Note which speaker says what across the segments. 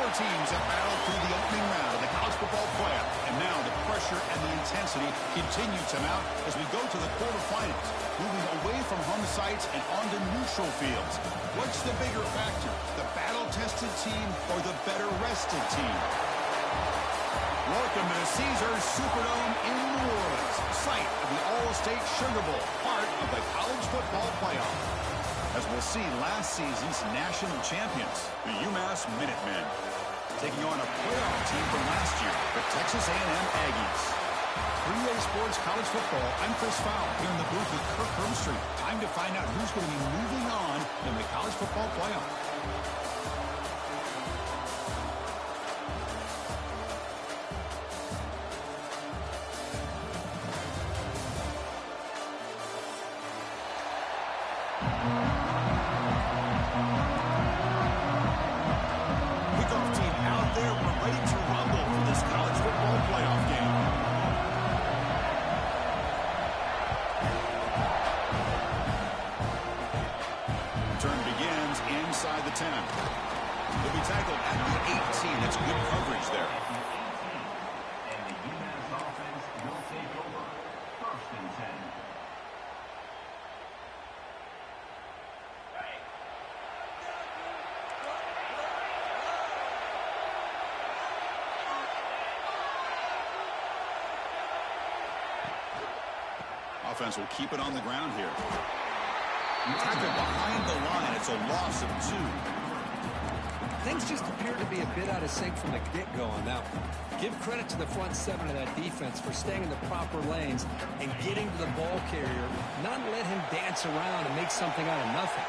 Speaker 1: Four teams have battled through the opening round of the college football playoff, and now the pressure and the intensity continue to mount as we go to the quarterfinals, moving away from home sites and onto neutral fields. What's the bigger factor, the battle-tested team or the better-rested team? Welcome to the Caesars Superdome in New Orleans, site of the All-State Sugar Bowl, part of the college football playoff. As we'll see last season's national champions, the UMass Minutemen, taking on a playoff team from last year, the Texas A&M Aggies. 3A Sports College Football, I'm Chris Fowle, here in the booth with Kirk Herbstreit. Time to find out who's going to be moving on in the college football playoff. Inside the 10. He'll be tackled at the 18. That's good coverage there.
Speaker 2: And the UMass offense will take over. First and 10.
Speaker 1: Offense will keep it on the ground here. Tackled behind the line. It's a loss of 2.
Speaker 3: Things just appear to be a bit out of sync from the get-go on that one. Give credit to the front 7 of that defense for staying in the proper lanes and getting to the ball carrier, not let him dance around and make something out of nothing.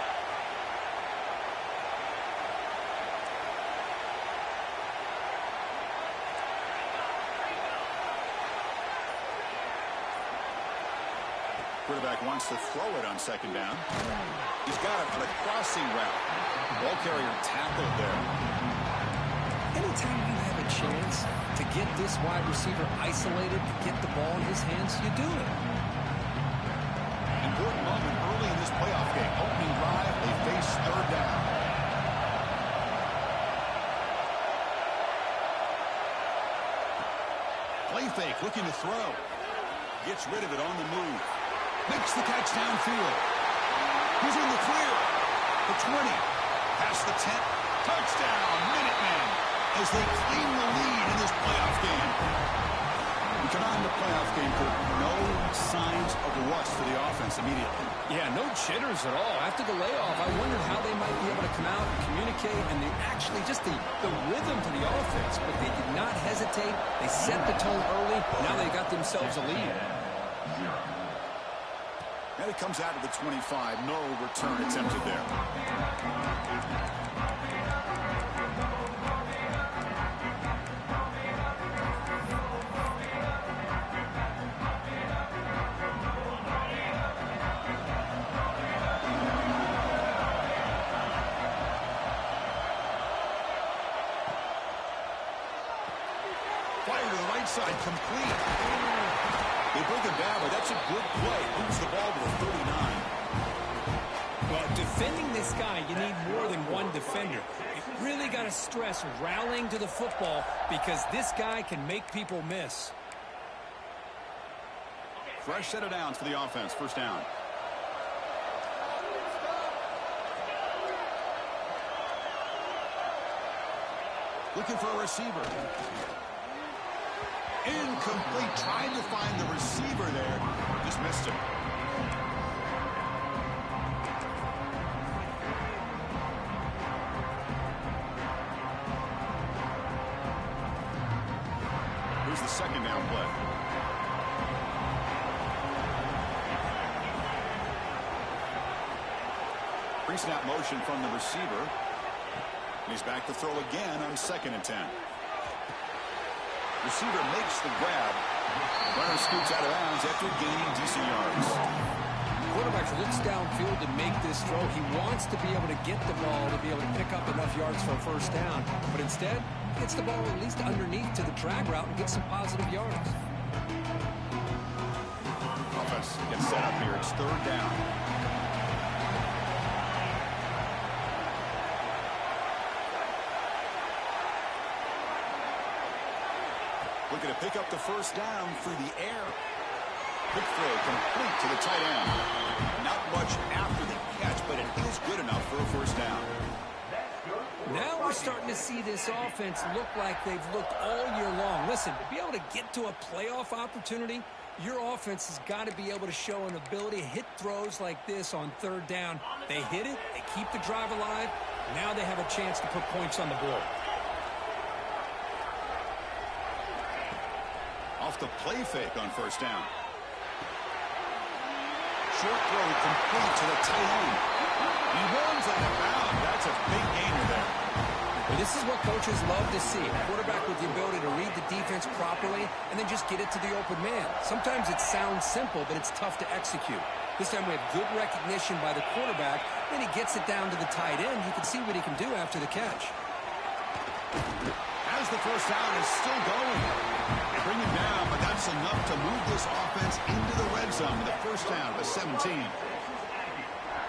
Speaker 1: Quarterback wants to throw it on second down. He's got it on a crossing route. Ball carrier tackled there.
Speaker 3: Anytime you have a chance to get this wide receiver isolated, to get the ball in his hands, you do it.
Speaker 1: Important moment early in this playoff game. Opening drive, they face third down. Play fake, looking to throw. Gets rid of it on the move. Makes the catch downfield. He's in the clear. The 20. Past the 10. Touchdown, Minutemen, as they claim the lead in this playoff game. We come on in the playoff game, Kirk. No signs of rust for the offense immediately.
Speaker 3: Yeah, no jitters at all. After the layoff, I wondered how they might be able to come out and communicate, and they actually just the rhythm to the offense. But they did not hesitate. They set the tone early. Now they got themselves a lead.
Speaker 1: And it comes out of the 25. No return attempted there. Fire to the right side, complete. They break him down, but that's a good play. Moves the ball to the 39.
Speaker 3: Well, defending this guy, you need more than one defender. You really got to stress rallying to the football because this guy can make people miss.
Speaker 1: Fresh set of downs for the offense. First down. Looking for a receiver. Incomplete, trying to find the receiver there. Just missed him. Here's the second down play. Pre-snap motion from the receiver. He's back to throw again on 2nd and 10. Receiver makes the grab. Runner scoots out of bounds after gaining decent yards.
Speaker 3: Quarterback looks downfield to make this throw. He wants to be able to get the ball to be able to pick up enough yards for a first down. But instead, gets the ball at least underneath to the drag route and gets some positive yards.
Speaker 1: Offense gets set up here. It's third down. looking to pick up the first down through the air. Quick throw complete to the tight end. Not much after the catch, but it is good enough for a first down.
Speaker 3: Now we're starting to see this offense look like they've looked all year long. Listen, to be able to get to a playoff opportunity, your offense has got to be able to show an ability to hit throws like this on third down. They hit it, they keep the drive alive. Now they have a chance to put points on the board.
Speaker 1: Off the play fake on first down. Short throw complete to the tight end. He runs out of bounds. That's a big gainer there.
Speaker 3: Well, this is what coaches love to see. A quarterback with the ability to read the defense properly and then just get it to the open man. Sometimes it sounds simple, but it's tough to execute. This time we have good recognition by the quarterback. Then he gets it down to the tight end. You can see what he can do after the catch.
Speaker 1: As the first down is still going. They bring him down, but that's enough to move this offense into the red zone with a first down of 17.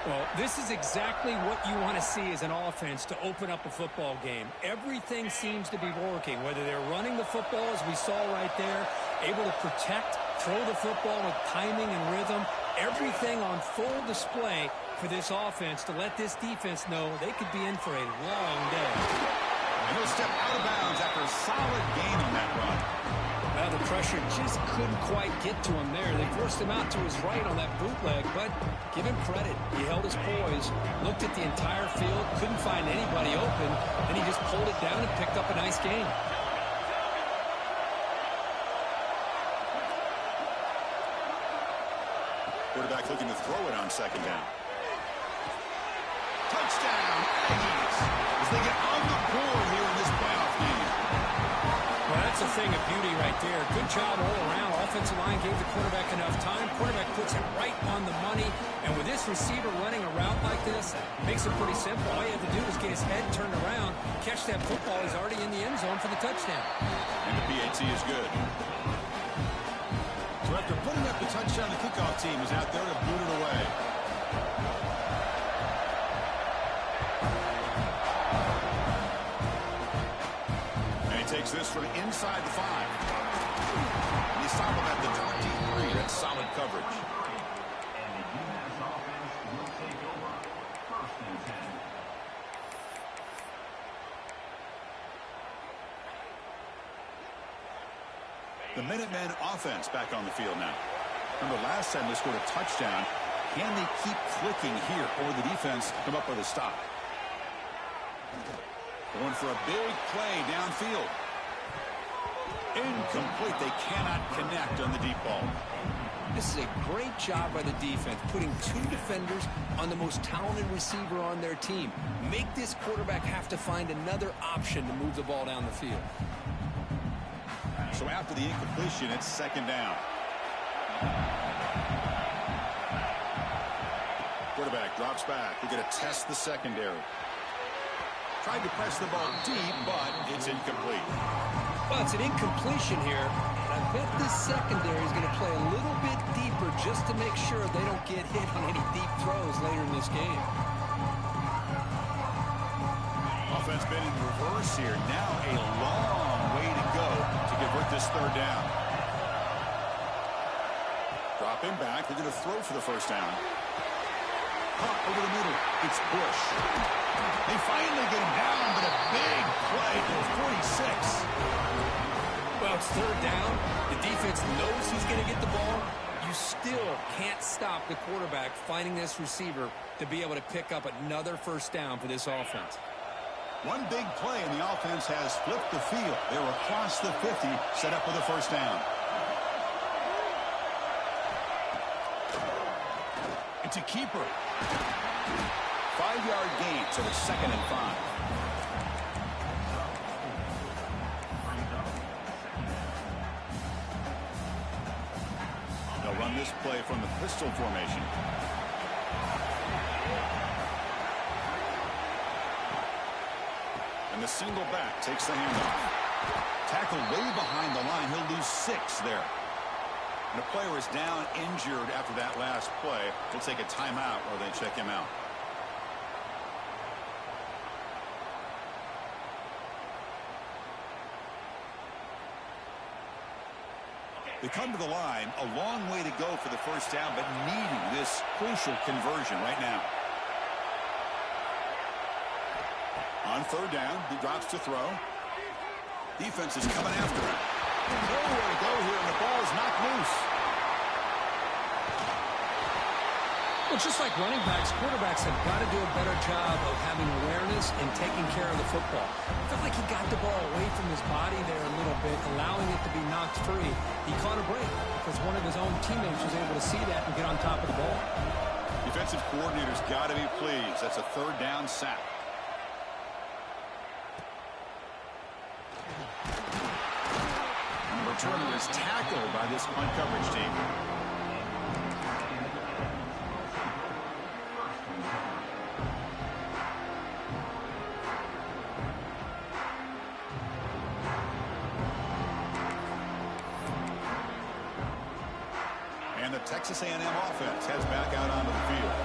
Speaker 3: Well, this is exactly what you want to see as an offense to open up a football game. Everything seems to be working, whether they're running the football, as we saw right there, able to protect, throw the football with timing and rhythm, everything on full display for this offense to let this defense know they could be in for a long day.
Speaker 1: And he'll step out of bounds after a solid gain on that run.
Speaker 3: Well, the pressure just couldn't quite get to him there. They forced him out to his right on that bootleg, but give him credit. He held his poise, looked at the entire field, couldn't find anybody open, and he just pulled it down and picked up a nice gain.
Speaker 1: Quarterback looking to throw it on second down. Touchdown, Aggies, as they get on the board here in this playoff game.
Speaker 3: Well, that's a thing of beauty right there. Good job all around. Offensive line gave the quarterback enough time. Quarterback puts it right on the money. And with this receiver running a route like this, makes it pretty simple. All you have to do is get his head turned around, catch that football. He's already in the end zone for the touchdown.
Speaker 1: And the PAT is good. So after putting up the touchdown, the kickoff team is out there to boot it away. Takes this from inside the 5. He stopped him at the 23. That's solid coverage.
Speaker 2: And the UMass offense will take over. First and 10.
Speaker 1: The Minutemen offense back on the field now. Remember last time they scored a touchdown. Can they keep clicking here, or the defense come up with a stop? Going for a big play downfield. Incomplete. They cannot connect on the deep ball.
Speaker 3: This is a great job by the defense, putting two defenders on the most talented receiver on their team. Make this quarterback have to find another option to move the ball down the field.
Speaker 1: So after the incompletion, it's second down. Quarterback drops back. We're going to test the secondary. Tried to press the ball deep, but it's incomplete.
Speaker 3: Well, it's an incompletion here. I bet this secondary is going to play a little bit deeper just to make sure they don't get hit on any deep throws later in this game.
Speaker 1: Offense been in reverse here. Now a long way to go to convert this third down. Drop him back. They're going to throw for the first down. Caught over the middle. It's Bush. They finally get him down, but a big play to 46.
Speaker 3: Well, it's third down. The defense knows he's going to get the ball. You still can't stop the quarterback finding this receiver to be able to pick up another first down for this offense.
Speaker 1: One big play, and the offense has flipped the field. They're across the 50, set up with a first down. It's a keeper. 5-yard gain, so it's second and 5. They'll run this play from the pistol formation. And the single back takes the handoff. Tackle way behind the line. He'll lose 6 there. And the player is down injured after that last play. We'll take a timeout while they check him out. They come to the line, a long way to go for the first down, but needing this crucial conversion right now. On third down, he drops to throw. Defense is coming after him. Nowhere to go here, and the ball is knocked loose.
Speaker 3: Well, just like running backs, quarterbacks have got to do a better job of having awareness and taking care of the football. I felt like he got the ball away from his body there a little bit, allowing it to be knocked free. He caught a break because one of his own teammates was able to see that and get on top of the ball.
Speaker 1: Defensive coordinator's got to be pleased. That's a third down sack. The returner is tackled by this punt coverage team. And the Texas A&M offense heads back out onto the field.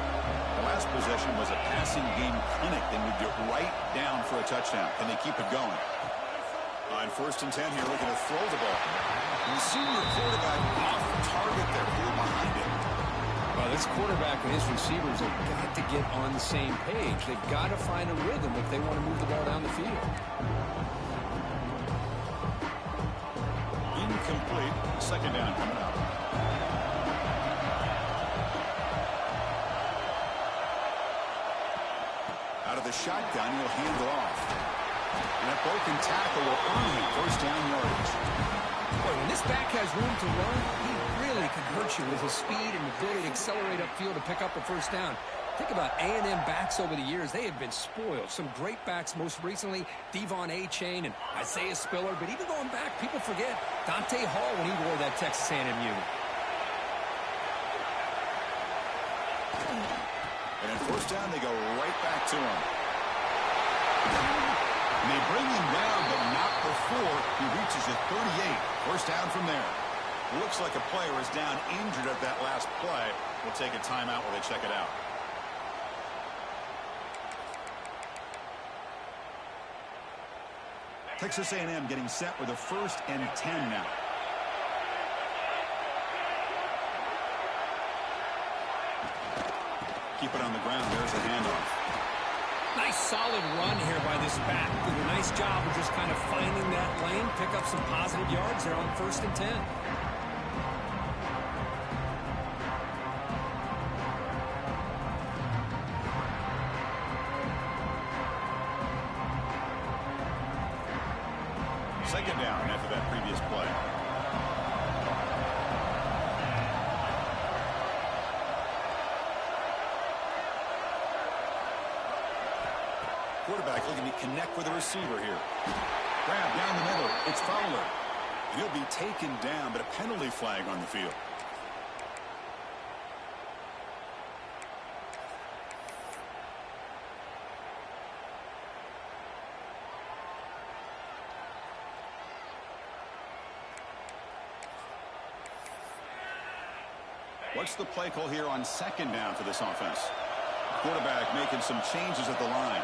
Speaker 1: The last possession was a passing game clinic. They moved it right down for a touchdown. Can they keep it going? On first and 10 here, looking to throw the ball. And the senior quarterback off target there. Pulled behind him.
Speaker 3: Well, this quarterback and his receivers have got to get on the same page. They've got to find a rhythm if they want to move the ball down the field.
Speaker 1: Incomplete. Second down coming up. Out of the shotgun, he'll hand it off. And that broken tackle will earn him first down yardage.
Speaker 3: Boy, when this back has room to run, he really can hurt you with his speed and ability to accelerate upfield to pick up a first down. Think about A&M backs over the years. They have been spoiled. Some great backs, most recently Devon A-Chain and Isaiah Spiller. But even going back, people forget Dante Hall when he wore that Texas A&M unit.
Speaker 1: And in first down, they go right back to him. And they bring him down, but not before he reaches the 38. First down from there. Looks like a player is down injured at that last play. We'll take a timeout while they check it out. Texas A&M getting set with a first and 10 now. Keep it on the ground. There's a handoff.
Speaker 3: Nice solid run here by this back. Did a nice job of just kind of finding that lane, pick up some positive yards there on first and 10.
Speaker 1: Second down after that previous play. Quarterback looking to connect with the receiver here. Grab down the middle. It's Fowler. And he'll be taken down, but a penalty flag on the field. What's the play call here on second down for this offense? Quarterback making some changes at the line.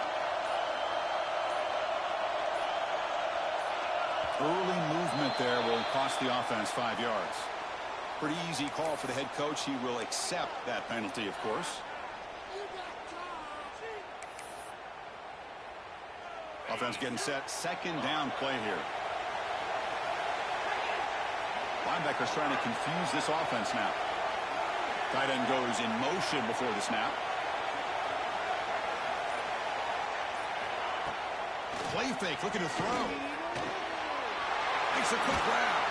Speaker 1: Early movement there will cost the offense 5 yards. Pretty easy call for the head coach. He will accept that penalty, of course. Offense getting set. Second down play here. Linebackers trying to confuse this offense now. Tight end goes in motion before the snap. Play fake, looking to throw. Makes a quick grab.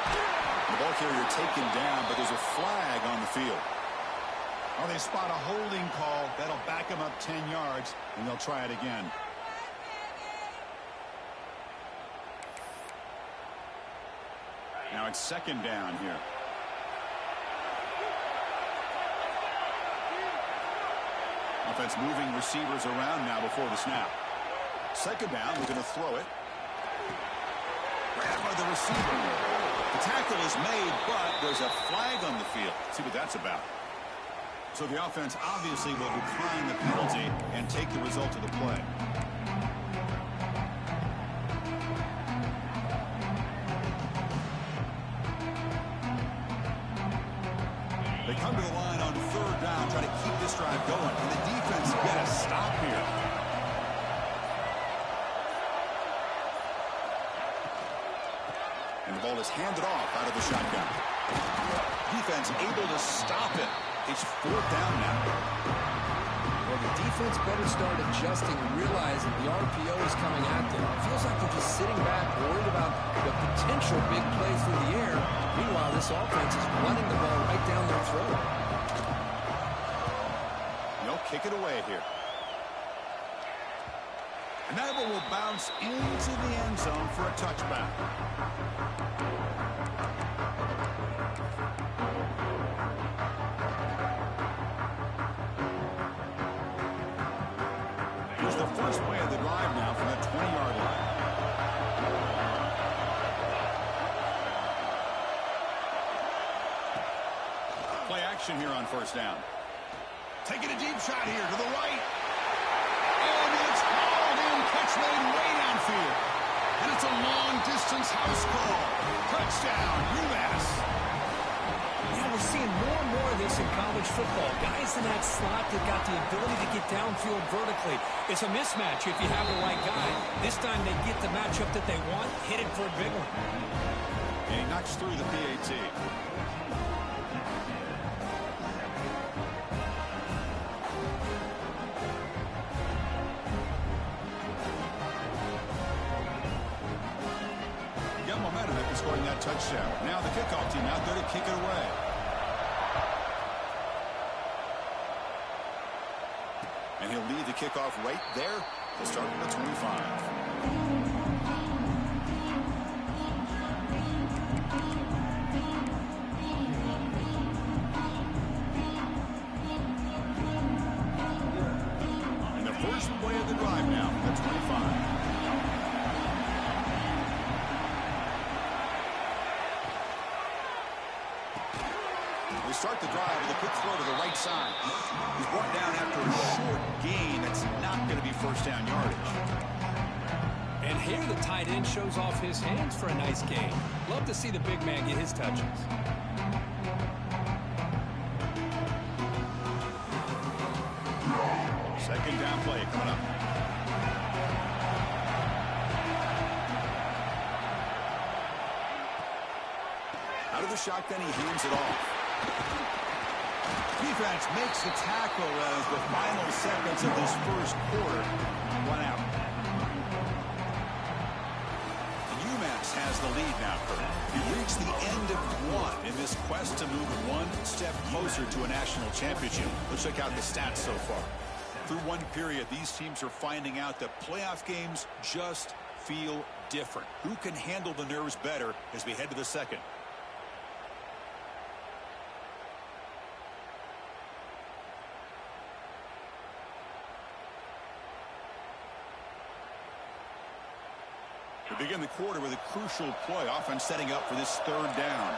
Speaker 1: The ball carrier taken down, but there's a flag on the field. Oh, they spot a holding call. That'll back them up 10 yards, and they'll try it again. Now it's second down here. Offense moving receivers around now before the snap. Second down, we're going to throw it. Grabbed by the receiver. The tackle is made, but there's a flag on the field. Let's see what that's about. So the offense obviously will decline the penalty and take the result of the play. it going. Can the defense get a stop here? And the ball is handed off out of the shotgun. Defense able to stop it. It's 4th down now.
Speaker 3: Well, the defense better start adjusting and realizing the RPO is coming at them. It feels like they're just sitting back, worried about the potential big play through the air. Meanwhile, this offense is running the ball right down their throat.
Speaker 1: They'll kick it away here. And that one will bounce into the end zone for a touchback. Here's the first play of the drive now from the 20-yard line. Play action here on 1st down. Taking a deep shot here to the right. And it's called in. Catch made way downfield. And it's a long-distance house call. Touchdown, UMass.
Speaker 3: Yeah, we're seeing more and more of this in college football. Guys in that slot that got the ability to get downfield vertically. It's a mismatch if you have the right guy. This time they get the matchup that they want, hit it for a big one.
Speaker 1: And he knocks through the PAT. Momentum after scoring that touchdown. Now the kickoff team out there to kick it away. And he'll lead the kickoff right there. He'll start at the 25. And the first play of the drive now from the 25. Start the drive with a quick throw to the right side. He's brought down after a short gain. That's not going to be 1st down yardage.
Speaker 3: And here the tight end shows off his hands for a nice gain. Love to see the big man get his touches.
Speaker 1: 2nd down play coming up. Out of the shotgun, he hands it off. Defense makes the tackle as the final seconds of this 1st quarter run out. And UMass has the lead now. He reached the end of 1 in this quest to move 1 step closer to a national championship. Let's check out the stats so far. Through 1 period, these teams are finding out that playoff games just feel different. Who can handle the nerves better as we head to the 2nd? We begin the quarter with a crucial play. Offense setting up for this 3rd down.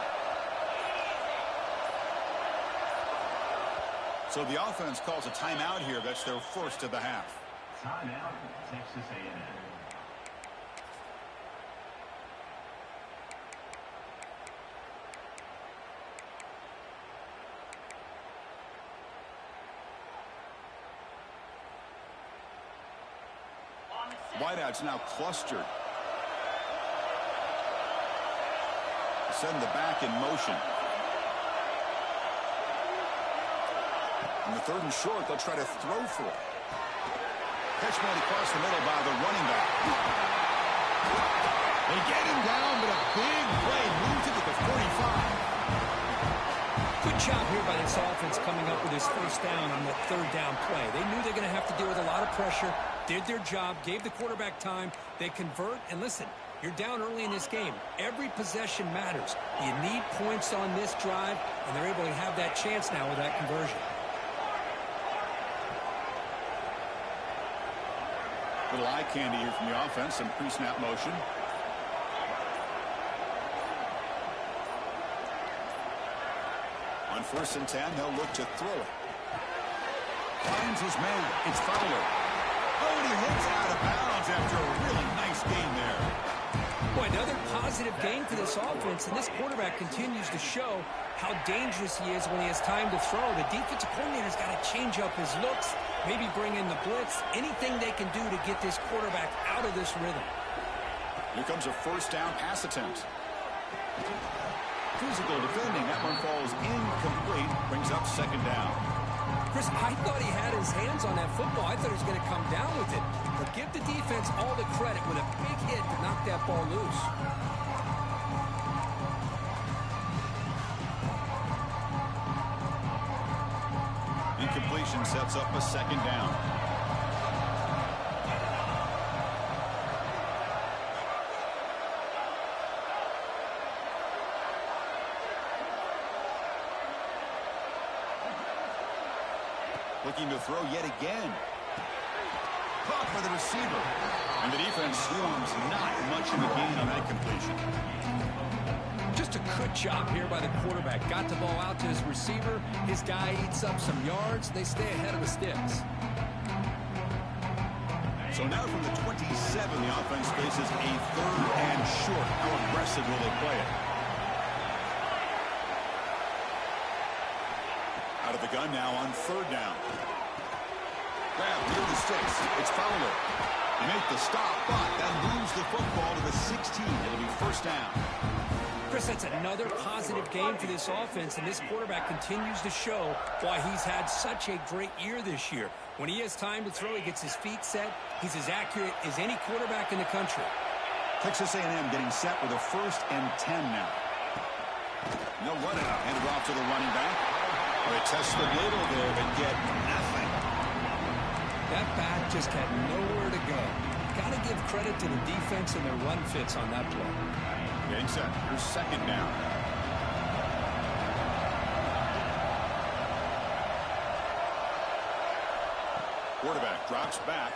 Speaker 1: So the offense calls a timeout here. That's their first of the half.
Speaker 2: Timeout, Texas A&M.
Speaker 1: Wideouts now clustered. Send the back in motion. On the 3rd and short, they'll try to throw for it. Catch made across the middle by the running back. They get him down, but a big play moves it to the 45.
Speaker 3: Good job here by this offense coming up with his 1st down on that 3rd down play. They knew they're going to have to deal with a lot of pressure, did their job, gave the quarterback time. They convert, and listen, you're down early in this game. Every possession matters. You need points on this drive, and they're able to have that chance now with that conversion.
Speaker 1: Little eye candy here from the offense, some pre-snap motion. On 1st and 10, they'll look to throw it. Finds his man. It's Fowler. Oh, and he hits out of bounds after a really nice game there.
Speaker 3: Boy, another positive game for this offense, and this quarterback continues to show how dangerous he is when he has time to throw. The defensive coordinator's got to change up his looks, maybe bring in the blitz, anything they can do to get this quarterback out of this rhythm.
Speaker 1: Here comes a first down pass attempt. Physical defending. That one falls incomplete. Brings up second down.
Speaker 3: Chris, I thought he had his hands on that football. I thought he was going to come down with it. But give the defense all the credit with a big hit to knock that ball loose.
Speaker 1: Incompletion sets up a second down. Looking to throw yet again. Caught by the receiver. And the defense swarms not much of a gain on that completion.
Speaker 3: Just a good job here by the quarterback. Got the ball out to his receiver. His guy eats up some yards. They stay ahead of the sticks.
Speaker 1: So now from the 27, the offense faces a third and short. How aggressive will they play it? Out of the gun now on third down. Grab near the sticks. It's Fowler. They make the stop, but that moves the football to the 16. It'll be first down.
Speaker 3: Chris, that's another positive game for this offense, and this quarterback continues to show why he's had such a great year this year. When he has time to throw, he gets his feet set. He's as accurate as any quarterback in the country.
Speaker 1: Texas A&M getting set with a first and 10 now. No run it up. Handed off to the running back. They test the middle there, but get nothing.
Speaker 3: That back just had nowhere to go. Got to give credit to the defense and their run fits on that play.
Speaker 1: Getting set. Here's second down. Quarterback drops back.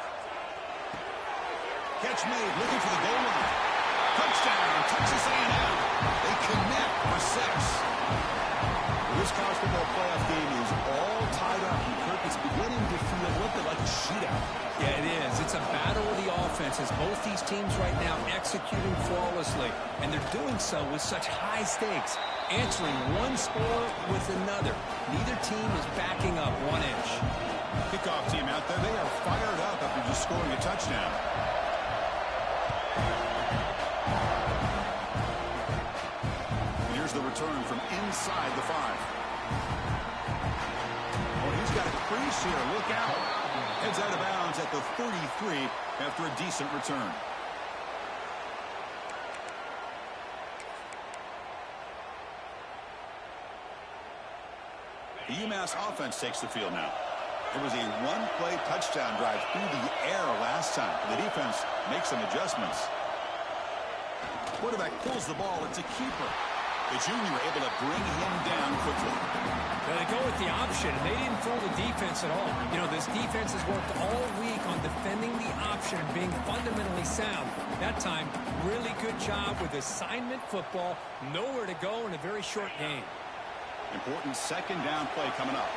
Speaker 1: Catch made. Looking for the goal line. Touchdown, Texas A&M. They connect for 6. This college football playoff game is all tied up. And Kirk is beginning to feel a little bit like a shootout.
Speaker 3: Yeah, it is. It's a battle of the offenses. Both these teams right now executing flawlessly, and they're doing so with such high stakes, answering one score with another. Neither team is backing up 1 inch.
Speaker 1: Kickoff team out there, they are fired up after just scoring a touchdown. Here's the return from inside the 5. Oh, he's got a crease here. Look out. Heads out of bounds at the 33 after a decent return. The UMass offense takes the field now. It was a one-play touchdown drive through the air last time. The defense makes some adjustments. Quarterback pulls the ball. It's a keeper. The junior able to bring him down quickly.
Speaker 3: Well, they go with the option, and they didn't fool the defense at all. You know, this defense has worked all week on defending the option and being fundamentally sound. That time, really good job with assignment football. Nowhere to go in a very short game.
Speaker 1: Important second down play coming up.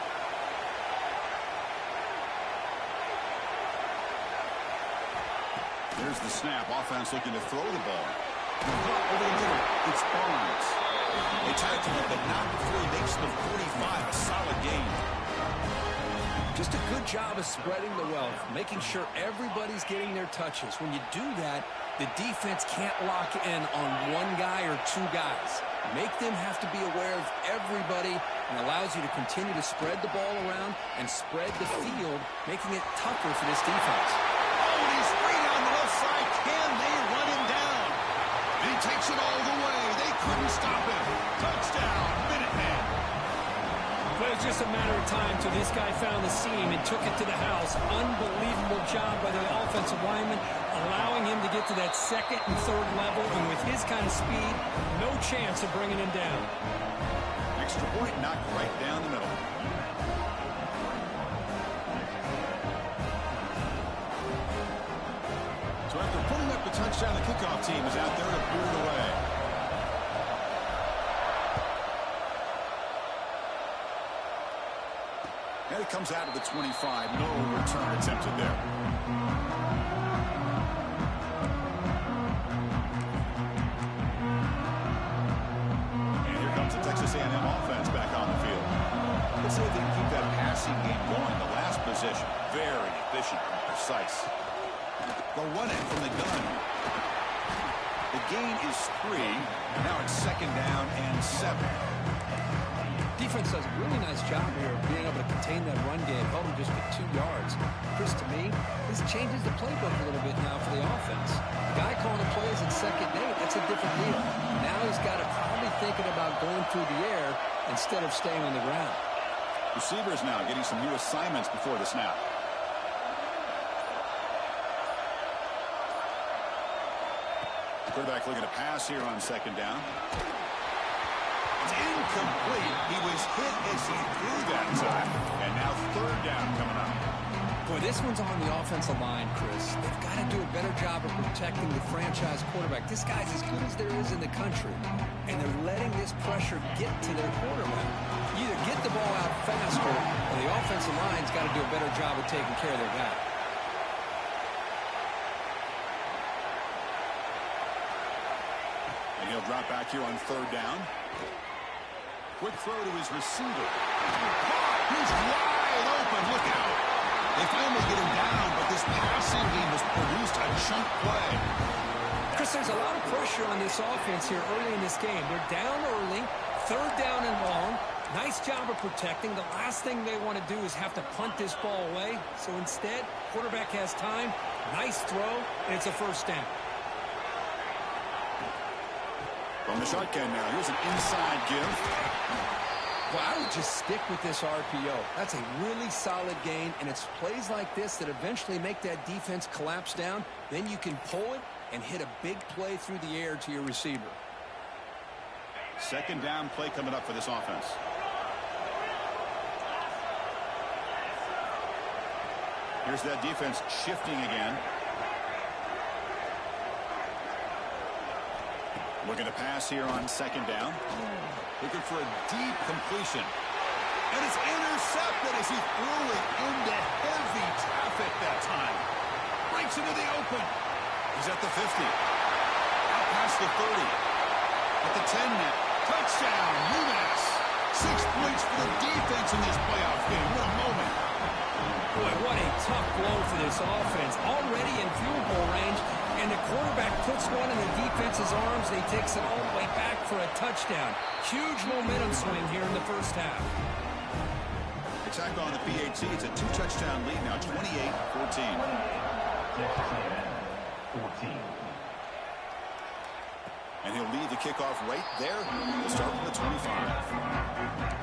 Speaker 1: There's the snap. Offense looking to throw the ball. Over the middle. It's Barnes. They tackle him, but not before he makes the 45. A solid gain.
Speaker 3: Just a good job of spreading the wealth, making sure everybody's getting their touches. When you do that, the defense can't lock in on one guy or two guys. Make them have to be aware of everybody, and allows you to continue to spread the ball around and spread the field, making it tougher for this defense.
Speaker 1: Oh, and he's free down the left side. Can they run him down? And he takes it all the way. They couldn't stop him. Touchdown, Minuteman.
Speaker 3: But it was just a matter of time till this guy found the seam and took it to the house. Unbelievable job by the offensive lineman, allowing him to get to that second and third level. And with his kind of speed, no chance of bringing him down.
Speaker 1: Extra point knocked right down the middle. So after putting up the touchdown, the kickoff team is out there to boot it away. And it comes out of the 25. No return attempted there. passing game going the last possession. Very efficient and precise. They'll run it from the gun. The gain is 3. Now it's 2nd down and 7.
Speaker 3: Defense does a really nice job here of being able to contain that run game, held him just with 2 yards. Chris, to me, this changes the playbook a little bit now for the offense. The guy calling the plays at 2nd and 8, that's a different deal. Now he's got to probably thinking about going through the air instead of staying on the ground.
Speaker 1: Receivers now getting some new assignments before the snap. Quarterback looking to pass here on 2nd down. It's incomplete. He was hit as he threw that time. And now 3rd down coming up.
Speaker 3: Boy, this one's on the offensive line, Chris. They've got to do a better job of protecting the franchise quarterback. This guy's as good as there is in the country. And they're letting this pressure get to their quarterback. Either get the ball out faster, or the offensive line's got to do a better job of taking care of their guy.
Speaker 1: And he'll drop back here on 3rd down. Quick throw to his receiver. He's wide open. Look out. They finally get him down, but this passing game has produced a chunk play.
Speaker 3: Chris, there's a lot of pressure on this offense here early in this game. They're down early, 3rd down and long. Nice job of protecting. The last thing they want to do is have to punt this ball away. So instead, quarterback has time. Nice throw, and it's a 1st down.
Speaker 1: From the shotgun now, here's an inside give.
Speaker 3: Well, I would just stick with this RPO. That's a really solid gain, and it's plays like this that eventually make that defense collapse down. Then you can pull it and hit a big play through the air to your receiver.
Speaker 1: 2nd down play coming up for this offense. Here's that defense shifting again. Looking to pass here on 2nd down. Looking for a deep completion. And it's intercepted as he threw it into heavy traffic that time. Breaks into the open. He's at the 50. Out past the 30. At the 10 now. Touchdown, UMass. 6 points for the defense in this playoff game. What a moment.
Speaker 3: Boy, what a tough blow for this offense. Already in field goal range, and the quarterback puts one in the defense's arms, and he takes it all the way back for a touchdown. Huge momentum swing here in the 1st half.
Speaker 1: Attack on the PAT. It's a 2-touchdown lead now, 28-14.
Speaker 2: Texas A&M 14.
Speaker 1: And he'll lead the kickoff right there. He'll start from the 25.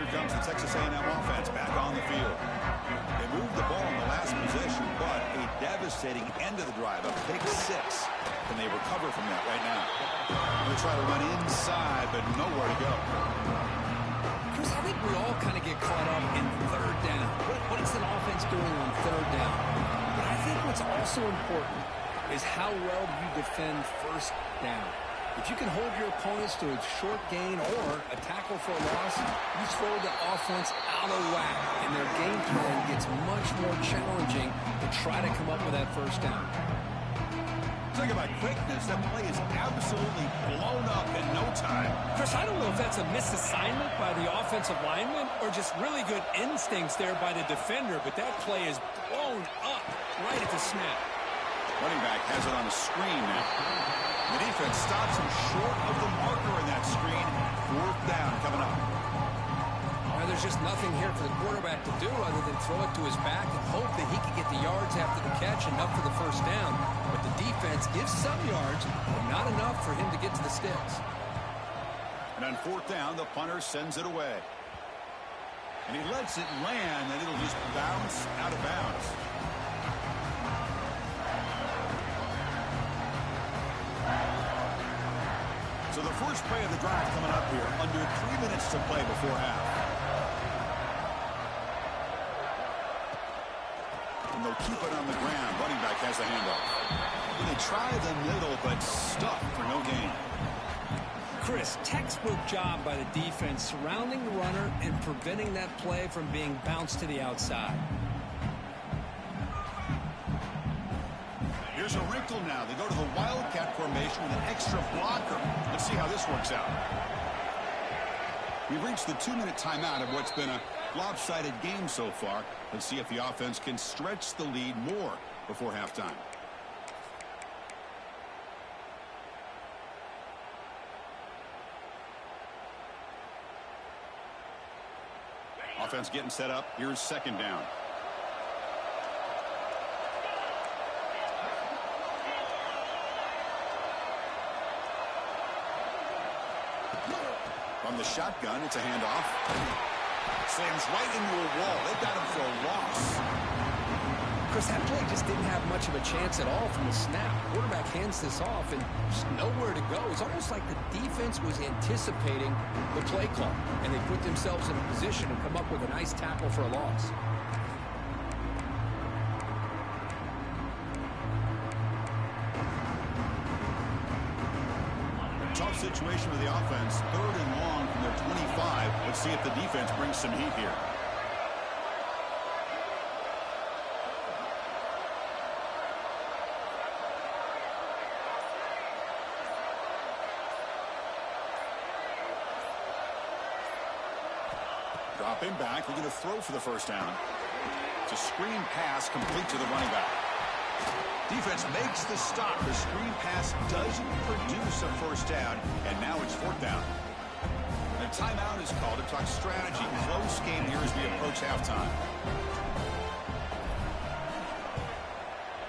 Speaker 1: Comes the Texas A&M offense back on the field. They moved the ball in the last possession, but a devastating end of the drive, a pick 6. Can they recover from that right now? They try to run inside, but nowhere to go.
Speaker 3: Chris, I think we all kind of get caught up in 3rd down. What is an offense doing on 3rd down? But I think what's also important is how well do you defend 1st down. If you can hold your opponents to a short gain or a tackle for a loss, you throw the offense out of whack, and their game plan gets much more challenging to try to come up with that 1st down.
Speaker 1: Talk about quickness. That play is absolutely blown up in no time.
Speaker 3: Chris, I don't know if that's a misassignment by the offensive lineman or just really good instincts there by the defender, but that play is blown up right at the snap.
Speaker 1: Running back has it on a screen now. The defense stops him short of the marker in that screen. 4th down coming up.
Speaker 3: Well, there's just nothing here for the quarterback to do other than throw it to his back and hope that he can get the yards after the catch, enough for the 1st down. But the defense gives some yards, but not enough for him to get to the sticks.
Speaker 1: And on 4th down, the punter sends it away. And he lets it land, and it'll just bounce out of bounds. So the first play of the drive coming up here, under 3 minutes to play before half. And they'll keep it on the ground. Running back has the handoff. And they try the middle, but stuck for no gain.
Speaker 3: Chris, textbook job by the defense surrounding the runner and preventing that play from being bounced to the outside.
Speaker 1: There's a wrinkle now. They go to the Wildcat formation with an extra blocker. Let's see how this works out. We've reached the 2-minute timeout of what's been a lopsided game so far. Let's see if the offense can stretch the lead more before halftime. Offense getting set up. Here's second down. From the shotgun, it's a handoff. Slams right into a wall. They got him for a loss.
Speaker 3: Chris, that play just didn't have much of a chance at all from the snap. Quarterback hands this off and just nowhere to go. It's almost like the defense was anticipating the play call, and they put themselves in a position to come up with a nice tackle for a loss.
Speaker 1: Tough situation with the offense. 3rd and long from their 25. Let's see if the defense brings some heat here. Dropping back. They're going to throw for the first down. It's a screen pass complete to the running back. Defense makes the stop. The screen pass doesn't produce a first down, and now it's 4th down. A timeout is called to talk strategy. Close game here as we approach halftime.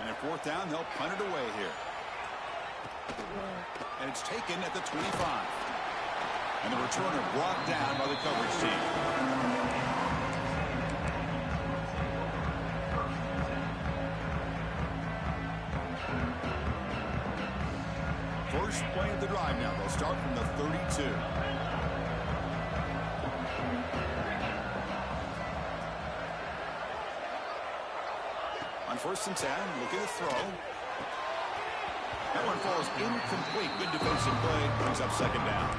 Speaker 1: And at 4th down, they'll punt it away here. And it's taken at the 25. And the returner brought down by the coverage team. First play of the drive now. They'll start from the 32. On 1st and 10, looking to throw. That one falls incomplete. Good defensive play. Brings up second down.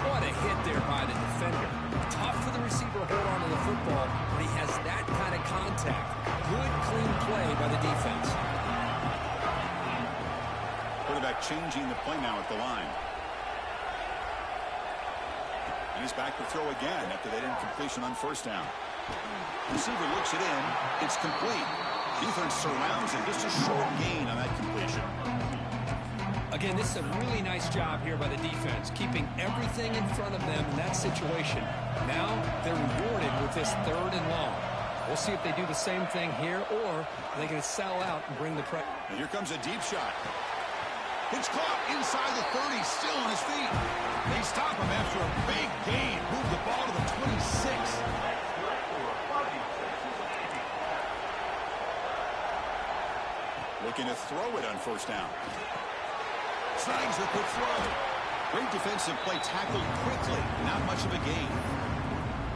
Speaker 3: What a hit there by the defender. Tough for the receiver to hold on to the football when he has that kind of contact. Good, clean play by the defense.
Speaker 1: Quarterback changing the play now at the line. And he's back to throw again after that incompletion on 1st down. Receiver looks it in. It's complete. Defense surrounds it. Just a short gain on that completion.
Speaker 3: Again, this is a really nice job here by the defense, keeping everything in front of them in that situation. Now they're rewarded with this 3rd and long. We'll see if they do the same thing here, or are they going to sell out and bring the pressure.
Speaker 1: And here comes a deep shot. It's caught inside the 30, still on his feet. They stop him after a big gain. Move the ball to the 26. Looking to throw it on 1st down. Snags the quick throw. Great defensive play, tackled quickly. Not much of a gain.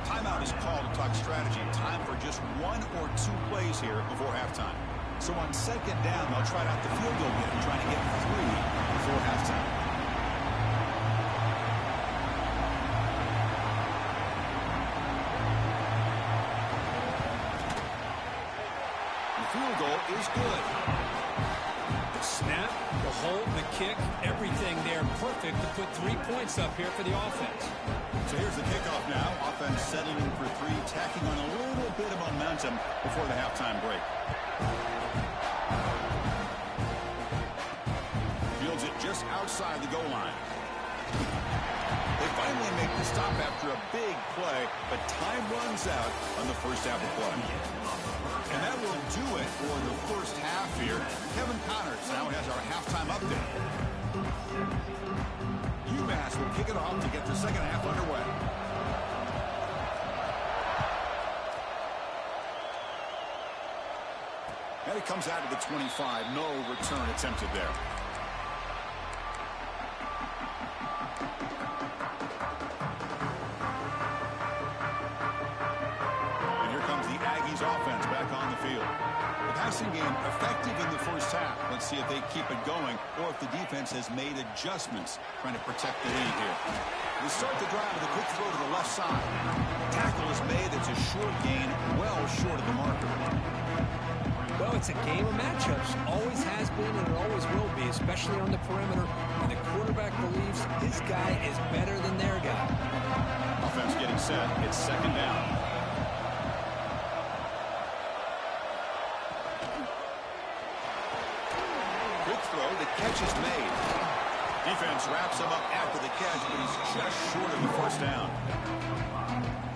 Speaker 1: Timeout is called to talk strategy. Time for just 1 or 2 plays here before halftime. So on 2nd down, they'll try out the field goal game, trying to get 3 before halftime. The field goal is good.
Speaker 3: The snap, the hold, the kick, everything there perfect to put 3 points up here for the offense.
Speaker 1: So here's the kickoff now. Offense settling in for 3, tacking on a little bit of momentum before the halftime break. Fields it just outside the goal line. They finally make the stop after a big play, but time runs out on the first half of play. And that will do it for the first half here. Kevin Connors now has our halftime update. UMass will kick it off to get the second half underway. And it comes out of the 25. No return attempted there. And here comes the Aggies offense back on the field. The passing game effective in the first half. Let's see if they keep it going or if the defense has made adjustments trying to protect the lead here. They start the drive with a quick throw to the left side. Tackle is made. It's a short gain, well short of the marker.
Speaker 3: Well, it's a game of matchups. Always has been and it always will be, especially on the perimeter. And the quarterback believes his guy is better than their guy.
Speaker 1: Offense getting set. It's second down. Good throw. The catch is made. Defense wraps him up after the catch, but he's just short of the first down.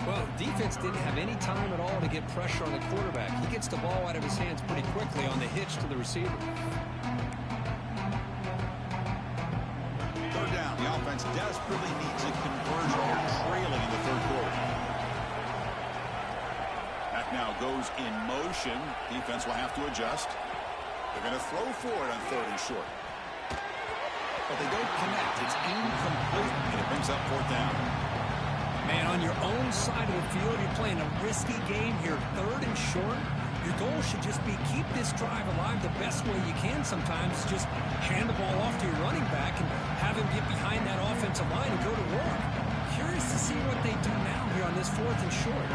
Speaker 3: Well, defense didn't have any time at all to get pressure on the quarterback. He gets the ball out of his hands pretty quickly on the hitch to the receiver.
Speaker 1: Third down. The offense desperately needs a conversion. They're trailing in the third quarter. That now goes in motion. Defense will have to adjust. They're going to throw for it on third and short. But they don't connect. It's incomplete, and it brings up fourth down.
Speaker 3: Man, on your own side of the field, you're playing a risky game here. Third and short. Your goal should just be keep this drive alive the best way you can sometimes. Just hand the ball off to your running back and have him get behind that offensive line and go to work. Curious to see what they do now here on this fourth and short.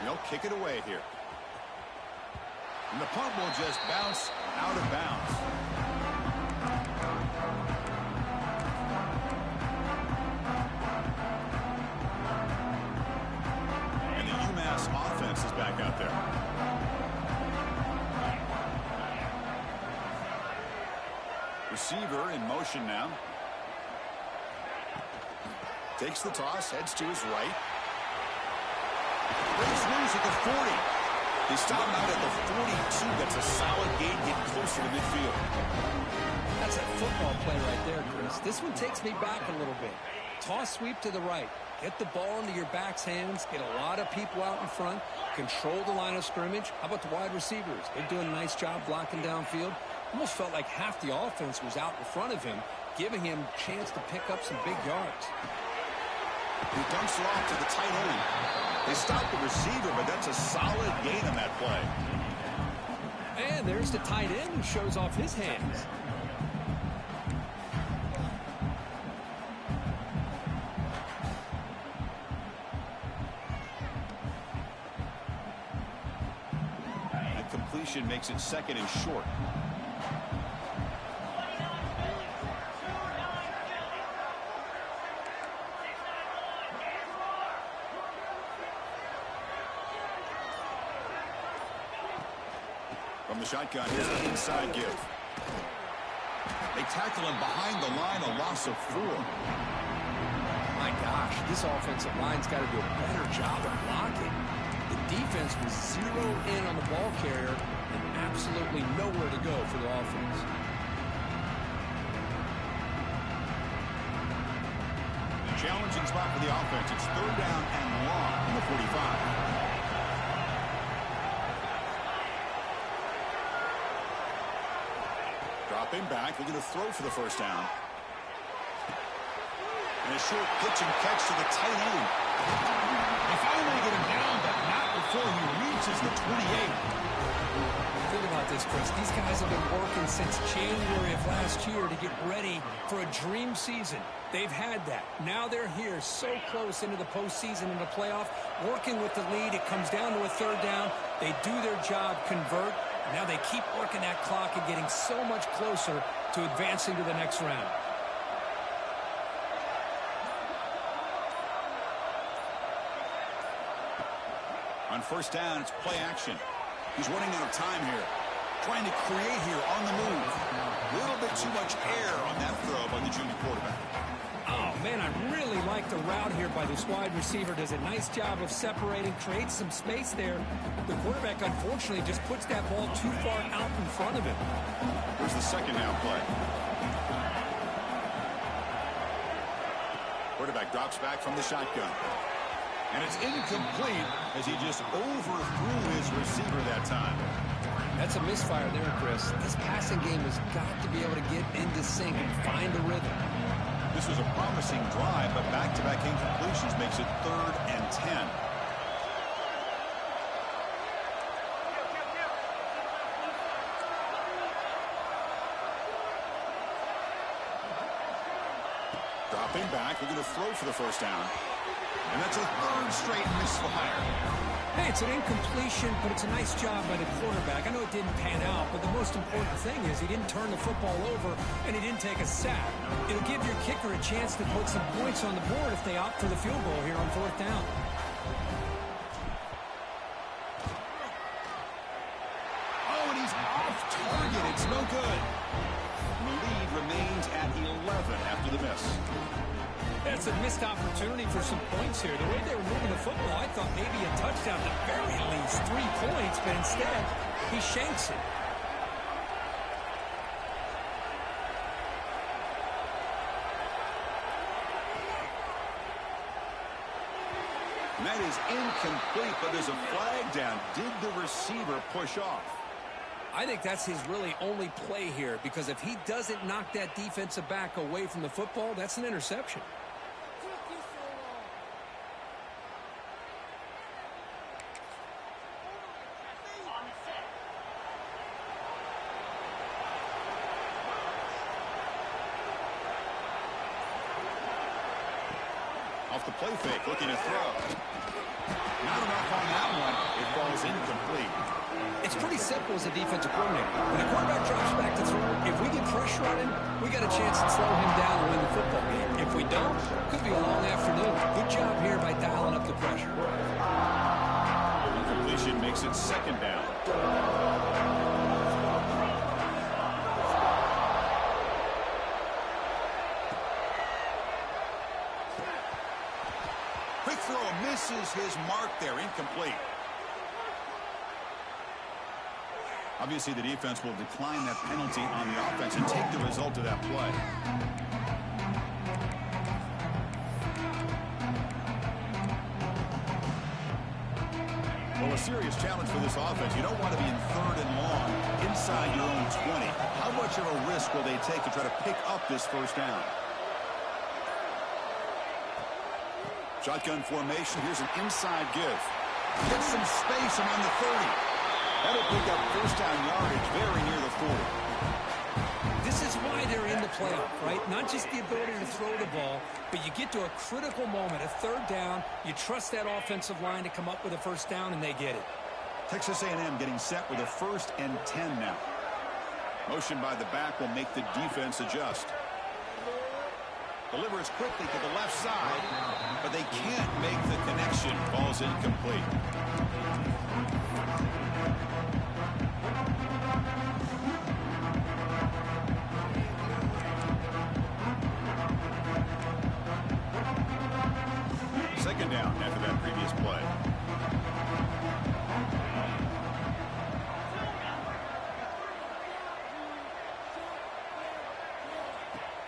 Speaker 1: They'll kick it away here. And the punt will just bounce out of bounds. And the UMass offense is back out there. Receiver in motion now. Takes the toss, heads to his right. Breaks loose at the 40. They stop him out at the 42. That's a solid gain, getting closer to midfield.
Speaker 3: That's a football play right there, Chris. This one takes me back a little bit. Toss sweep to the right. Get the ball into your back's hands. Get a lot of people out in front. Control the line of scrimmage. How about the wide receivers? They're doing a nice job blocking downfield. Almost felt like half the offense was out in front of him, giving him a chance to pick up some big yards.
Speaker 1: He dumps it off to the tight end. They stop the receiver, but that's a solid gain on that play.
Speaker 3: And there's the tight end who shows off his hands.
Speaker 1: That completion makes it second and short. From the shotgun, here's the inside give. They tackle him behind the line, a loss of 4.
Speaker 3: My gosh, this offensive line's got to do a better job of blocking. The defense was zeroed in on the ball carrier and absolutely nowhere to go for the offense.
Speaker 1: Challenging spot for the offense. It's third down and long in the 45. Dropping back, looking to throw for the first down. And a short pitch and catch to the tight end. They finally get him down, but not before he reaches the 28.
Speaker 3: Think about this, Chris. These guys have been working since January of last year to get ready for a dream season. They've had that. Now they're here so close into the postseason and the playoff, working with the lead. It comes down to a third down. They do their job, convert. Now they keep working that clock and getting so much closer to advancing to the next round.
Speaker 1: On first down, it's play action. He's running out of time here. Trying to create here on the move. A little bit too much air on that throw by the junior quarterback.
Speaker 3: Oh, man, I really like the route here by this wide receiver. Does a nice job of separating, creates some space there. The quarterback, unfortunately, just puts that ball too far out in front of him.
Speaker 1: Here's the second down play. Quarterback drops back from the shotgun. And it's incomplete as he just overthrew his receiver that time.
Speaker 3: That's a misfire there, Chris. This passing game has got to be able to get into sync and find a rhythm.
Speaker 1: This was a promising drive, but back-to-back incompletions makes it 3rd and 10. Dropping back, looking to throw for the first down. And that's a third straight misfire.
Speaker 3: Hey, it's an incompletion, but it's a nice job by the quarterback. I know it didn't pan out, but the most important thing is he didn't turn the football over, and he didn't take a sack. It'll give your kicker a chance to put some points on the board if they opt for the field goal here on 4th down.
Speaker 1: Oh, and he's off target. It's no good. The lead remains at 11 after the miss.
Speaker 3: That's a missed opportunity for some points here. The way they were moving the football, I thought maybe a touchdown at the very least, 3 points, but instead, he shanks it.
Speaker 1: And that is incomplete, but there's a flag down. Did the receiver push off?
Speaker 3: I think that's his really only play here, because if he doesn't knock that defensive back away from the football, that's an interception.
Speaker 1: Off the play fake, looking to throw. Not enough on that one. It falls incomplete.
Speaker 3: It's pretty simple as a defensive coordinator. When the quarterback drops back to throw, if we get pressure on him, we got a chance to slow him down and win the football game. If we don't, could be a long afternoon. Good job here by dialing up the pressure.
Speaker 1: Incompletion makes it 2nd down. Quick throw misses his mark there, incomplete. Obviously, the defense will decline that penalty on the offense and take the result of that play. Well, a serious challenge for this offense. You don't want to be in 3rd and long inside your own 20. How much of a risk will they take to try to pick up this 1st down? Shotgun formation. Here's an inside give. Get some space around the 30. That'll pick up 1st down yardage very near the 40.
Speaker 3: This is why they're in the playoff, right? Not just the ability to throw the ball, but you get to a critical moment, a 3rd down. You trust that offensive line to come up with a 1st down, and they get it.
Speaker 1: Texas A&M getting set with a 1st and 10 now. Motion by the back will make the defense adjust. Delivers quickly to the left side, but they can't make the connection. Ball's incomplete. Second down after that previous play.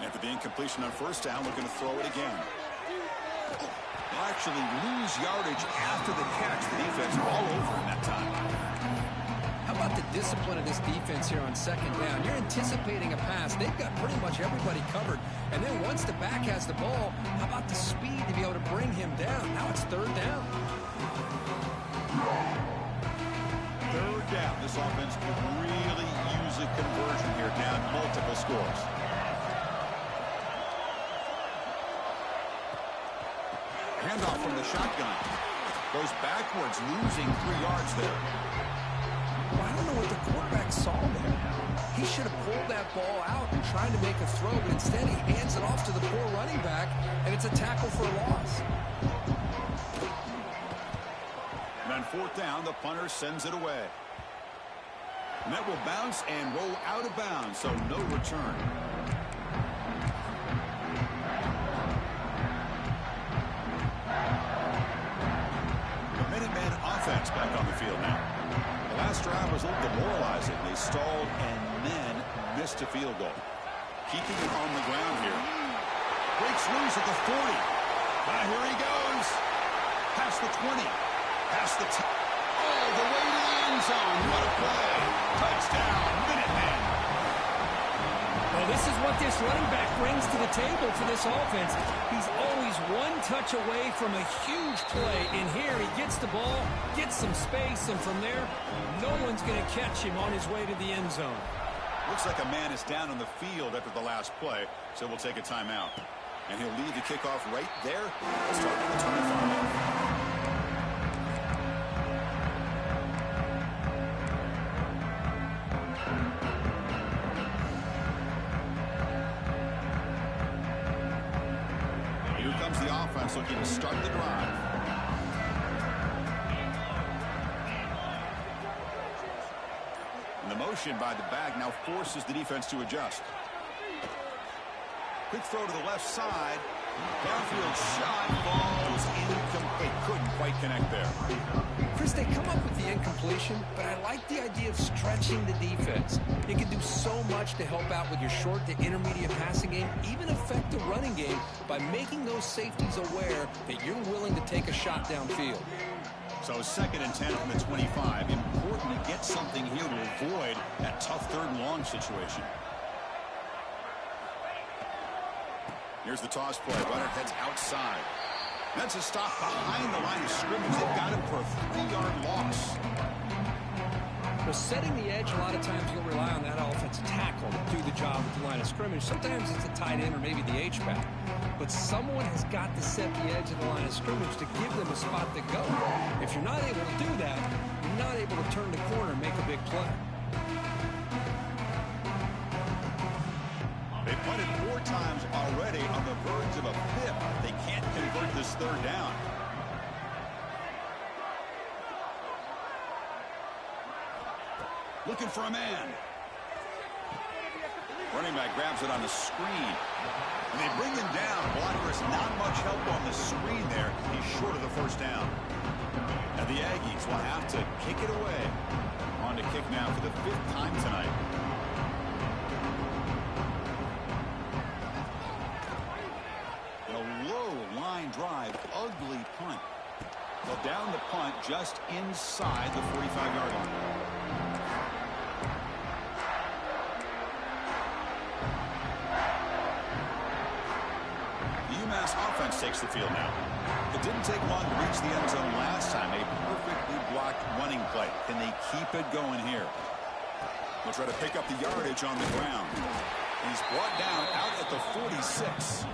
Speaker 1: After the incompletion on 1st down, looking to throw it again. They'll actually lose yardage after the catch. The defense all over in that time.
Speaker 3: How about the discipline of this defense here on 2nd down? You're anticipating a pass. They've got pretty much everybody covered. And then once the back has the ball, how about the speed to be able to bring him down? Now it's 3rd down.
Speaker 1: 3rd down. This offense could really use a conversion here, down multiple scores. Handoff from the shotgun. Goes backwards, losing 3 yards there.
Speaker 3: Well, I don't know what the quarterback saw there. He should have pulled that ball out and tried to make a throw, but instead he hands it off to the poor running back, and it's a tackle for a loss.
Speaker 1: And on 4th down, the punter sends it away. And that will bounce and roll out of bounds, so no return. Offense back on the field now. The last drive was a little demoralizing. They stalled and then missed a field goal. Keeping it on the ground here. Breaks loose at the 40. Here he goes. Past the 20. Past the 10. Oh, the way to the end zone. What a play. Touchdown, Minutemen.
Speaker 3: Well, this is what this running back brings to the table for this offense. He's always one touch away from a huge play. And here he gets the ball, gets some space, and from there, no one's going to catch him on his way to the end zone.
Speaker 1: Looks like a man is down on the field after the last play, so we'll take a timeout. And he'll lead the kickoff right there. Starting the 25. Looking to start the drive. And the motion by the back now forces the defense to adjust. Quick throw to the left side. Downfield shot falls incomplete. Couldn't quite connect there.
Speaker 3: Chris, they come up with the incompletion, but I like the idea of stretching the defense. It can do so much to help out with your short to intermediate passing game, even affect the running game by making those safeties aware that you're willing to take a shot downfield.
Speaker 1: So 2nd and 10 from the 25. Important to get something here to avoid that tough 3rd and long situation. Here's the toss play. Runner heads outside. That's a stop behind the line of scrimmage. They've got him for a 3-yard loss.
Speaker 3: Well, setting the edge, a lot of times you'll rely on that offensive tackle to do the job at the line of scrimmage. Sometimes it's a tight end or maybe the H-back. But someone has got to set the edge of the line of scrimmage to give them a spot to go. If you're not able to do that, you're not able to turn the corner and make a big play.
Speaker 1: They punted 4 times already on the verge of a 5th. They can't convert this 3rd down. Looking for a man. Running back grabs it on the screen. And they bring him down. Blocker is not much help on the screen there. He's short of the 1st down. And the Aggies will have to kick it away. On to kick now for the 5th time tonight. Drive, ugly punt. Well, down the punt just inside the 45-yard line. The UMass offense takes the field now. It didn't take long to reach the end zone last time. A perfectly blocked running play. Can they keep it going here? They'll try to pick up the yardage on the ground. He's brought down out at the 46.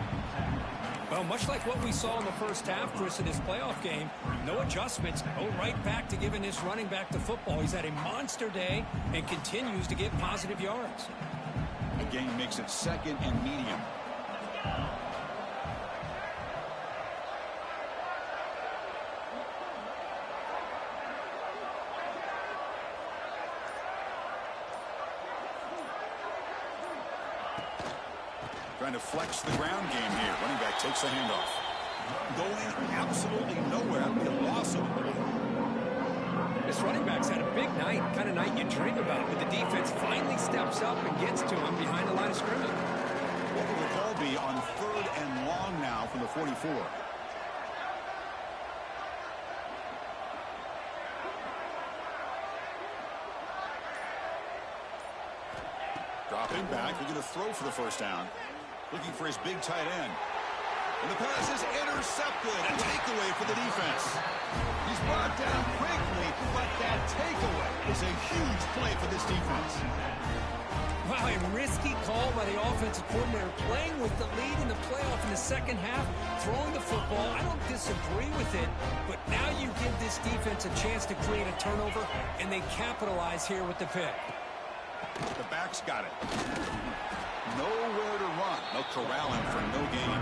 Speaker 3: Well, much like what we saw in the first half, Chris, in his playoff game, no adjustments, go right back to giving this running back the football. He's had a monster day and continues to get positive yards.
Speaker 1: Again, makes it 2nd and medium. Trying to flex the ground game here. Running back takes the handoff. Going absolutely nowhere. That'd be a loss of the ball.
Speaker 3: This running back's had a big night, kind of night you dream about, but the defense finally steps up and gets to him behind the line of scrimmage.
Speaker 1: What will the call be on 3rd and long now from the 44? Dropping back, we're going to throw for the 1st down. Looking for his big tight end. And the pass is intercepted. A takeaway for the defense. He's brought down quickly, but that takeaway is a huge play for this defense.
Speaker 3: Wow, a risky call by the offensive coordinator, playing with the lead in the playoff in the 2nd half, throwing the football. I don't disagree with it, but now you give this defense a chance to create a turnover, and they capitalize here with the pick.
Speaker 1: The back's got it. Nowhere to run. They'll corral him for no gain.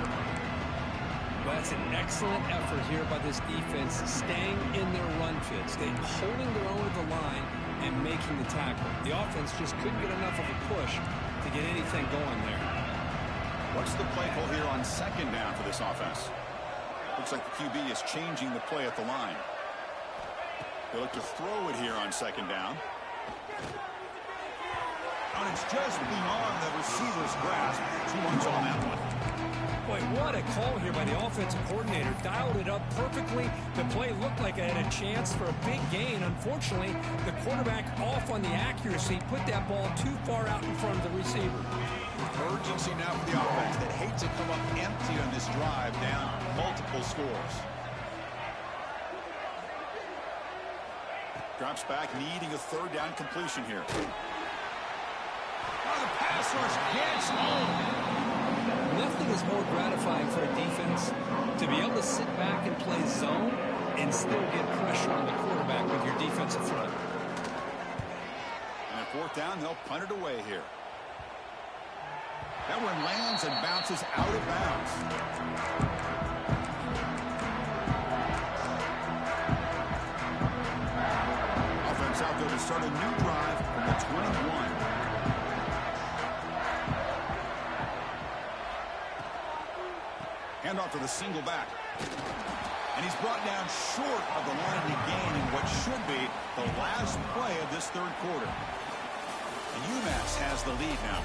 Speaker 3: Well, that's an excellent effort here by this defense, staying in their run fits. They're holding their own at the line and making the tackle. The offense just couldn't get enough of a push to get anything going there.
Speaker 1: What's the play call here on 2nd down for this offense? Looks like the QB is changing the play at the line. They look to throw it here on 2nd down. And it's just beyond the receiver's grasp. Too much on that one.
Speaker 3: Boy, what a call here by the offensive coordinator. Dialed it up perfectly. The play looked like it had a chance for a big gain. Unfortunately, the quarterback off on the accuracy, put that ball too far out in front of the receiver.
Speaker 1: Urgency now for the offense that hates to come up empty on this drive, down multiple scores. Drops back, needing a 3rd down completion here. Oh, the pass rush gets home.
Speaker 3: Nothing is more gratifying for a defense to be able to sit back and play zone and still get pressure on the quarterback with your defensive front.
Speaker 1: And at fourth down, they'll punt it away here. That one lands and bounces out of bounds. Offense out there to start a new drive from the 21. Hand off to the single back. And he's brought down short of the line to gain in what should be the last play of this third quarter. And UMass has the lead now.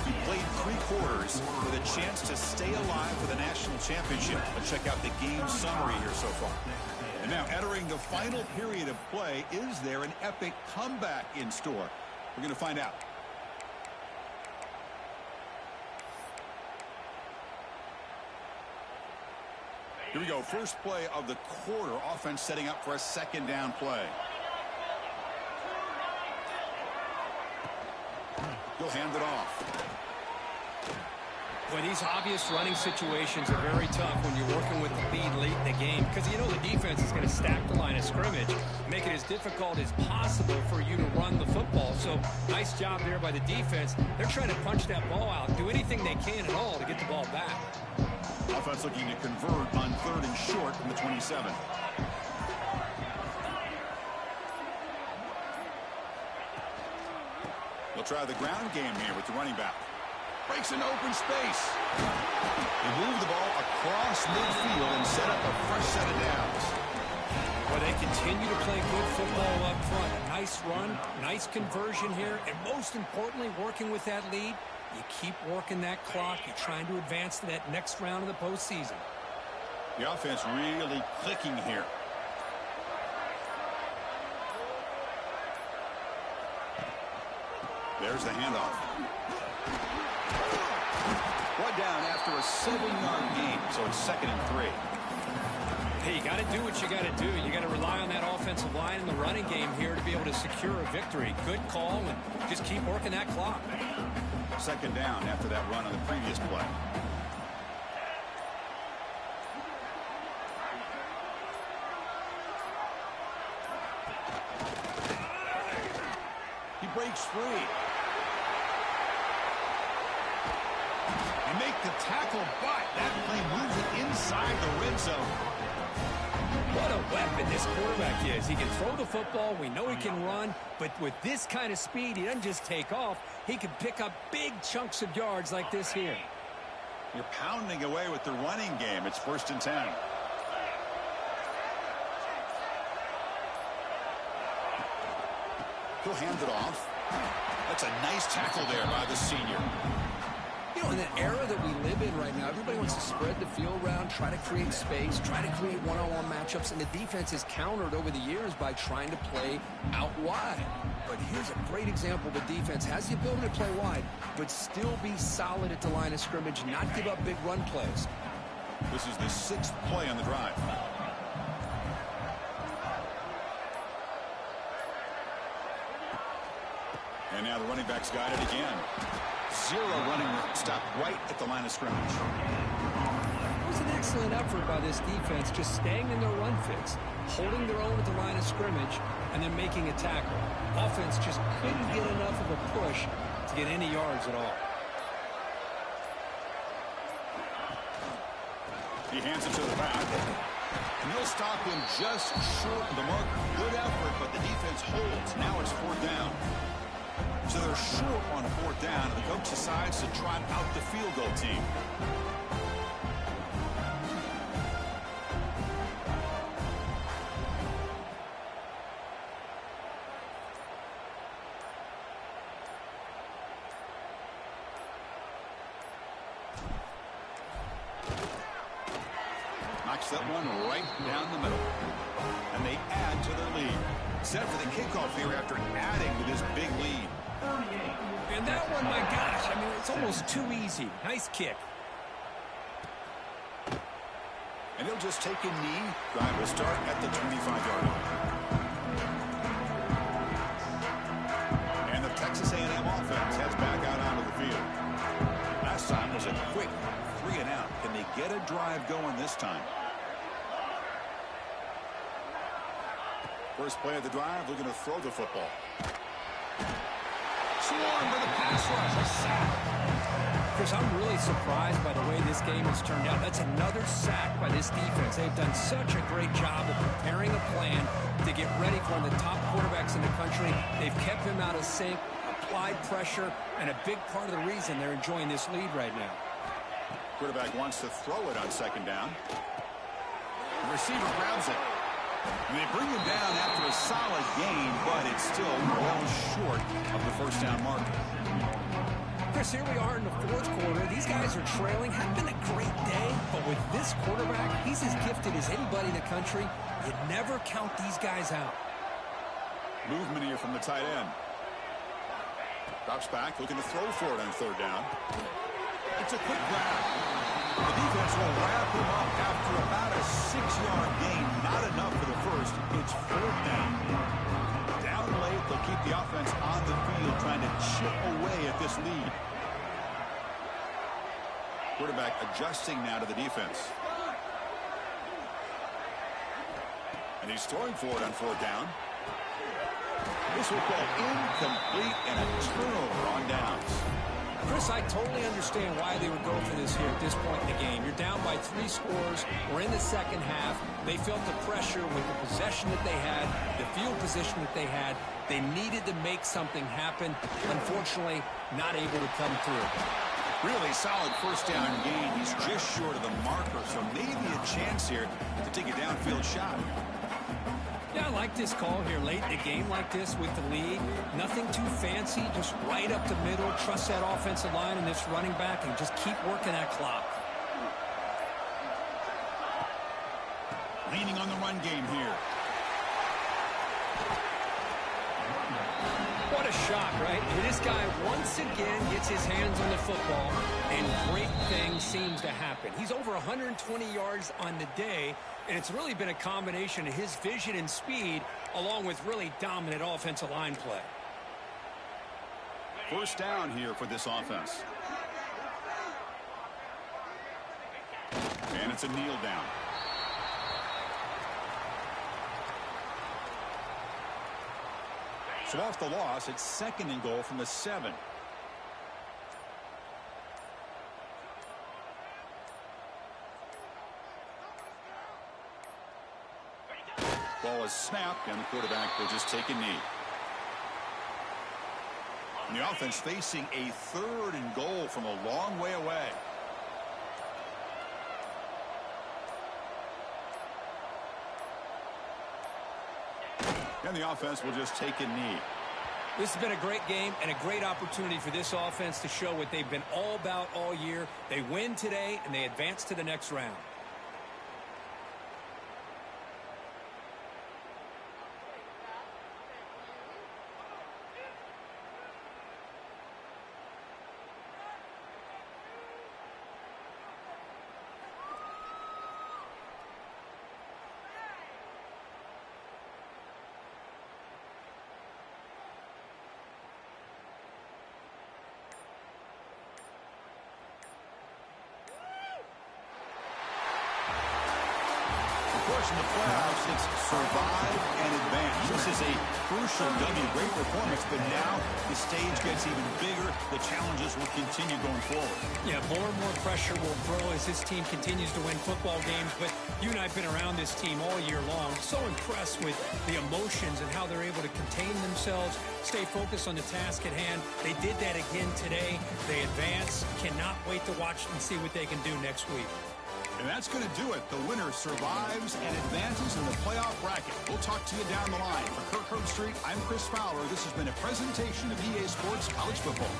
Speaker 1: He played 3 quarters with a chance to stay alive for the national championship. Let's check out the game summary here so far. And now entering the final period of play, is there an epic comeback in store? We're going to find out. Here we go. First play of the quarter. Offense setting up for a second down play. He'll hand it off.
Speaker 3: Boy, these obvious running situations are very tough when you're working with the lead late in the game, because you know the defense is going to stack the line of scrimmage, make it as difficult as possible for you to run the football. So nice job there by the defense. They're trying to punch that ball out, do anything they can at all to get the ball back.
Speaker 1: Offense looking to convert on 3rd and short from the 27. They'll try the ground game here with the running back. Breaks an open space. They move the ball across midfield and set up a fresh set of downs.
Speaker 3: Well, they continue to play good football up front. Nice run, nice conversion here, and most importantly, working with that lead, you keep working that clock. You're trying to advance to that next round of the postseason.
Speaker 1: The offense really clicking here. There's the handoff. One down after a 7-yard gain, so it's 2nd and 3.
Speaker 3: Hey, you got to do what you got to do. You got to rely on that offensive line in the running game here to be able to secure a victory. Good call, and just keep working that clock.
Speaker 1: 2nd down after that run on the previous play. He breaks free. And make the tackle, but that play moves it inside the red zone.
Speaker 3: What a weapon this quarterback is. He can throw the football. We know he can run. But with this kind of speed, he doesn't just take off. He can pick up big chunks of yards like this here.
Speaker 1: You're pounding away with the running game. It's 1st and 10. He'll hand it off. That's a nice tackle there by the senior.
Speaker 3: You know, in the era that we live in right now, everybody wants to spread the field around, try to create space, try to create one-on-one matchups, and the defense has countered over the years by trying to play out wide. But here's a great example. The defense has the ability to play wide, but still be solid at the line of scrimmage, not give up big run plays.
Speaker 1: This is the 6th play on the drive. And now the running back's got it again. 0 running room. Stopped right at the line of scrimmage.
Speaker 3: It was an excellent effort by this defense, just staying in their run fits, holding their own at the line of scrimmage, and then making a tackle. Offense just couldn't get enough of a push to get any yards at all.
Speaker 1: He hands it to the back. And he'll stop him just short of the marker. Good effort, but the defense holds. Now it's 4th down. So they're short on 4th down, and the coach decides to trot out the field goal team. Knocks that one right down the middle. And they add to their lead. Set for the kickoff here after adding with his big lead.
Speaker 3: And that one, my gosh, I mean, it's almost too easy. Nice kick.
Speaker 1: And he'll just take a knee. Drive will start at the 25-yard line. And the Texas A&M offense heads back out onto the field. Last time was a quick a drive going this time. First play of the drive, looking to throw the football.
Speaker 3: Swarm for the pass rush. A sack. Chris, I'm really surprised by the way this game has turned out. That's another sack by this defense. They've done such a great job of preparing a plan to get ready for one of the top quarterbacks in the country. They've kept him out of sync, applied pressure, and a big part of the reason they're enjoying this lead right now.
Speaker 1: Quarterback wants to throw it on second down. The receiver grabs it. And they bring him down after a solid gain, but it's still well short of the first down marker.
Speaker 3: Chris, here we are in the fourth quarter. These guys are trailing. Hadn't been a great day, but with this quarterback, he's as gifted as anybody in the country. You never count these guys out.
Speaker 1: Movement here from the tight end. Drops back, looking to throw for it on third down. It's a quick grab. The defense will wrap him up after about a 6-yard gain. Not enough for the first. It's fourth down. Down late, they'll keep the offense on the field trying to chip away at this lead. Quarterback adjusting now to the defense. And he's throwing for it on fourth down. This will go incomplete and a turnover on downs.
Speaker 3: Chris, I totally understand why they would go for this here at this point in the game. You're down by 3 scores. We're in the second half. They felt the pressure with the possession that they had, the field position that they had. They needed to make something happen. Unfortunately, not able to come through.
Speaker 1: Really solid first down gain. He's just short of the marker, so maybe a chance here to take a downfield shot.
Speaker 3: Yeah, I like this call here late in the game like this with the lead. Nothing too fancy, just right up the middle. Trust that offensive line and this running back and just keep working that clock.
Speaker 1: Leaning on the run game here.
Speaker 3: What a shot, right? This guy once again gets his hands on the football and great things seems to happen. He's over 120 yards on the day, and it's really been a combination of his vision and speed along with really dominant offensive line play.
Speaker 1: First down here for this offense. And it's a kneel down. So off the loss, it's second and goal from the 7. Ball is snapped, and the quarterback will just take a knee. And the offense facing a third and goal from a long way away. And the offense will just take a knee.
Speaker 3: This has been a great game and a great opportunity for this offense to show what they've been all about all year. They win today, and they advance to the next round.
Speaker 1: In the playoffs, it's survive and advance. This is a crucial W. Great performance, but now the stage gets even bigger. The challenges will continue going forward.
Speaker 3: Yeah, more and more pressure will grow as this team continues to win football games. But you and I have been around this team all year long. So impressed with the emotions and how they're able to contain themselves, stay focused on the task at hand. They did that again today. They advance. Cannot wait to watch and see what they can do next week.
Speaker 1: And that's going to do it. The winner survives and advances in the playoff bracket. We'll talk to you down the line. For Kirk Herbstreit, I'm Chris Fowler. This has been a presentation of EA Sports College Football.